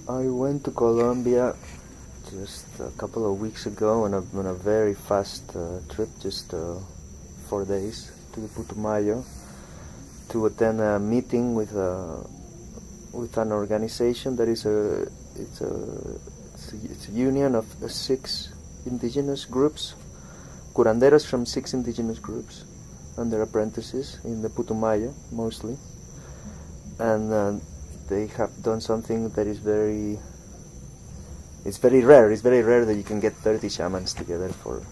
I went to Colombia just a couple of weeks ago on a very fast trip, just 4 days to Putumayo to attend a meeting with an organization that is it's a union of 6 indigenous groups, curanderos from 6 indigenous groups, and their apprentices in the Putumayo mostly, and they have done something that is very rare. It's very rare that you can get 30 shamans together for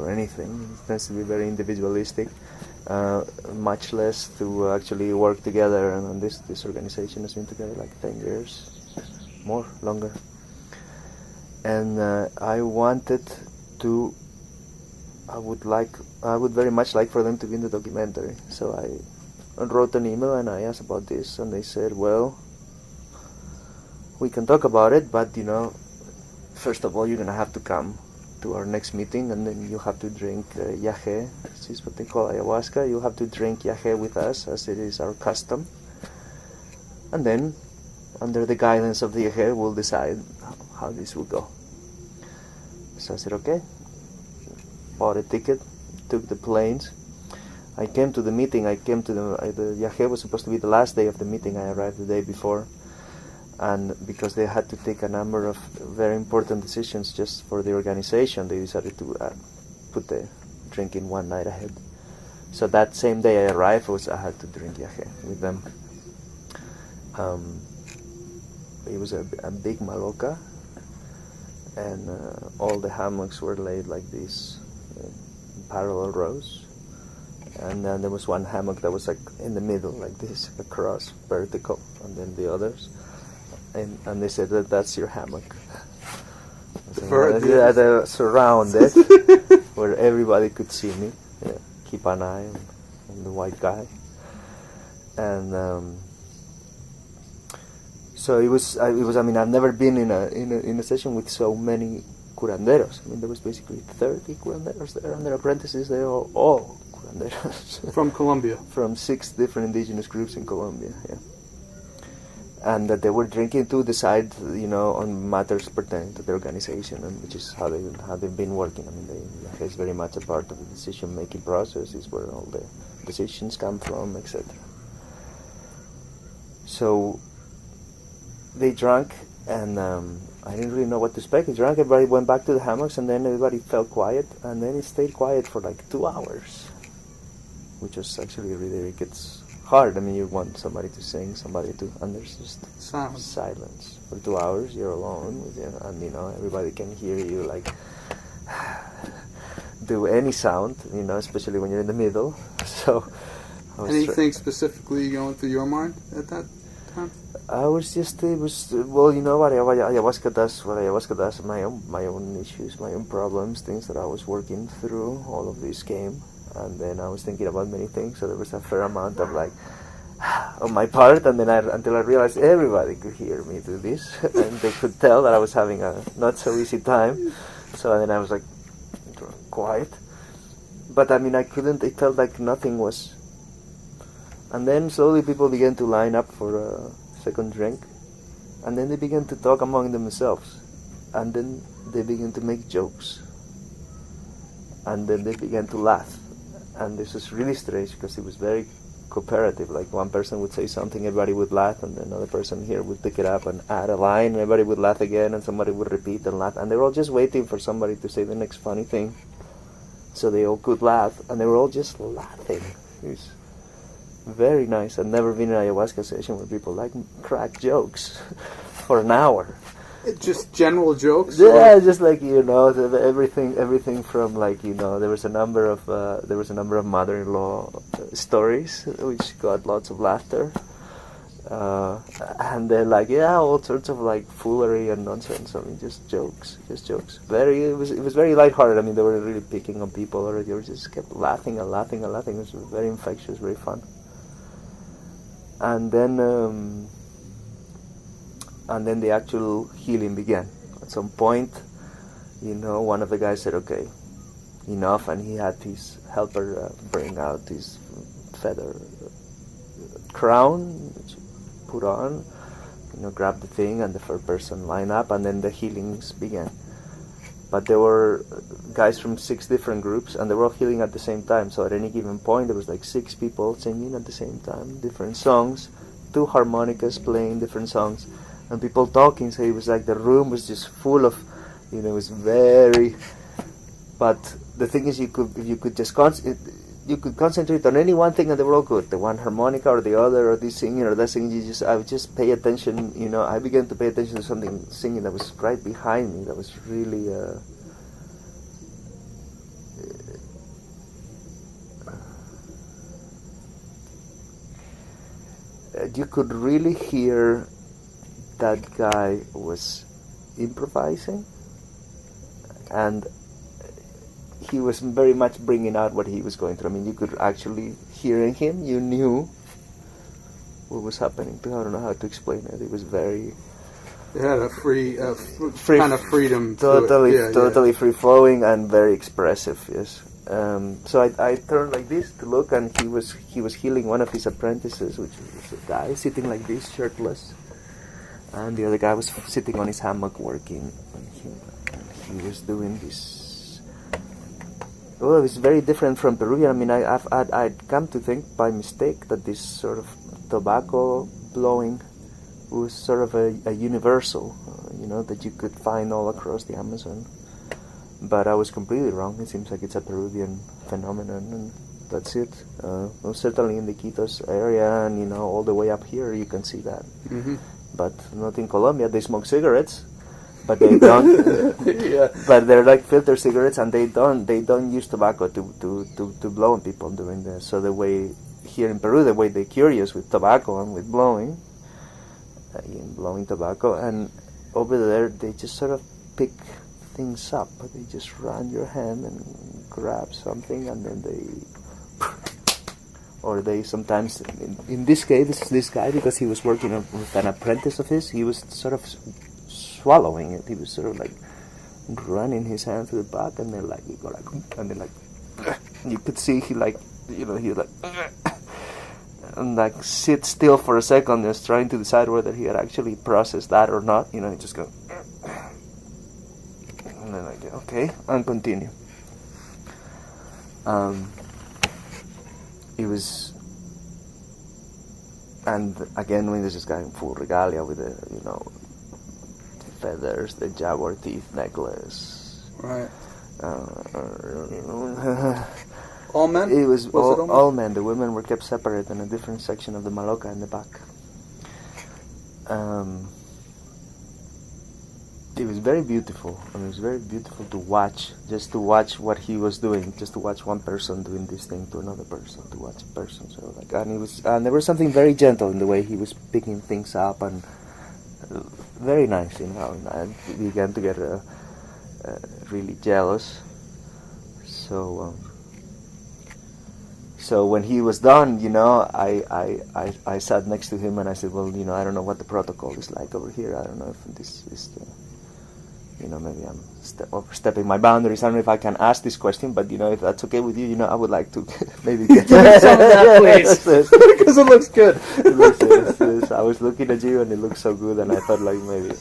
anything. It tends to be very individualistic, much less to actually work together. And this organization has been together like 10 years, longer. And I would very much like for them to be in the documentary. So I wrote an email and I asked about this, and they said, well, we can talk about it, but first of all, you're gonna have to come to our next meeting, and then you have to drink yaje, which is what they call ayahuasca. You have to drink yaje with us, as it is our custom, and then, under the guidance of the yaje, we'll decide how this will go. So I said, okay. Bought a ticket, took the planes. I came to the meeting. The yaje was supposed to be the last day of the meeting. I arrived the day before, and because they had to take a number of very important decisions just for the organization, they decided to put the drinking one night ahead. So that same day I arrived, I had to drink yaje with them. It was a big maloca, and all the hammocks were laid like this, parallel rows. And then there was one hammock that was like in the middle, like this, across, vertical, and then the others. And they said that's your hammock. Surrounded, where everybody could see me. Yeah, keep an eye on the white guy. And so it was. I mean, I've never been in a session with so many curanderos. I mean, there was basically 30 curanderos there, and their apprentices. They were all curanderos from Colombia, from 6 different indigenous groups in Colombia. Yeah. And that they were drinking to decide, on matters pertaining to the organization, and which is how they've been working. I mean, it's very much a part of the decision-making process. Is where all the decisions come from, etc. So they drank, and I didn't really know what to expect. They drank. Everybody went back to the hammocks, and then everybody fell quiet, and then it stayed quiet for like 2 hours, which was actually really gets hard. I mean, you want somebody to sing, somebody to, and there's just silence for 2 hours. You're alone with and everybody can hear you like do any sound, especially when you're in the middle. So anything specifically going through your mind at that time? Ayahuasca does, my own issues, my own problems, things that I was working through. All of this came. And then I was thinking about many things, so there was a fair amount of on my part, and then until I realized everybody could hear me do this, and they could tell that I was having a not so easy time. So then I was like quiet, but I mean I couldn't. It felt like nothing was. And then slowly people began to line up for a second drink, and then they began to talk among themselves, and then they began to make jokes, and then they began to laugh. And this was really strange because it was very cooperative. Like one person would say something, everybody would laugh, and then another person here would pick it up and add a line, and everybody would laugh again, and somebody would repeat and laugh. And they were all just waiting for somebody to say the next funny thing, so they all could laugh, and they were all just laughing. It was very nice. I've never been in an ayahuasca session where people crack jokes for an hour. Just general jokes? Yeah, just like everything from there was a number of mother-in-law stories which got lots of laughter, and then all sorts of foolery and nonsense. I mean, just jokes. It was very lighthearted. I mean, they were really picking on people, or they just kept laughing and laughing and laughing. It was very infectious, very fun. And then the actual healing began. At some point, one of the guys said, okay, enough, and he had his helper bring out his feather crown, which he put on, grab the thing, and the third person line up, and then the healings began. But there were guys from 6 different groups, and they were all healing at the same time. So at any given point, there was like 6 people singing at the same time, different songs, 2 harmonicas playing different songs, and people talking. So it was like the room was just full of, it was very. But the thing is, if you could just you could concentrate on any one thing, and they were all good. The one harmonica or the other, or this singing or that singing. I would just pay attention. I began to pay attention to something singing that was right behind me. That was really. You could really hear that guy was improvising, and he was very much bringing out what he was going through. I mean, you could actually hearing him, you knew what was happening. I don't know how to explain it. It was very. It had a free kind of freedom. Totally free flowing and very expressive. Yes. So I turned like this to look, and he was healing one of his apprentices, which was a guy sitting like this, shirtless, and the other guy was sitting on his hammock working. And he was doing this. Well, it was very different from Peruvian. I mean, I'd come to think by mistake that this sort of tobacco blowing was sort of a universal, that you could find all across the Amazon. But I was completely wrong. It seems like it's a Peruvian phenomenon, and that's it. Well, certainly in the Quitos area, and all the way up here, you can see that. Mm-hmm. But not in Colombia. They smoke cigarettes. But they don't. Yeah. But they're like filter cigarettes, and they don't use tobacco to blow on people during the. So the way here in Peru, the way they cure you is with tobacco and with blowing tobacco, and over there they just sort of pick things up. They just run your hand and grab something, and then or they sometimes. In this case, this guy, because he was working with an apprentice of his, he was sort of swallowing it. He was sort of like running his hand through the back, and then you could see he was and like sit still for a second, just trying to decide whether he had actually processed that or not. He just go, and then like, okay, and continue. It was, and again, when there's this guy in full regalia with the feathers, the jaguar teeth necklace. Right. All men? It was all men. The women were kept separate in a different section of the maloca in the back. It was very beautiful. I mean, it was very beautiful to watch, just to watch what he was doing, just to watch one person doing this thing to another person, to watch a person. So and there was something very gentle in the way he was picking things up, and very nice, and I began to get really jealous. So when he was done, I sat next to him, and I said, well, I don't know what the protocol is like over here. I don't know if this is maybe I'm overstepping my boundaries. I don't know if I can ask this question, but if that's okay with you, I would like to maybe get some of that, please, because it looks good. I was looking at you, and it looked so good, and I thought like maybe.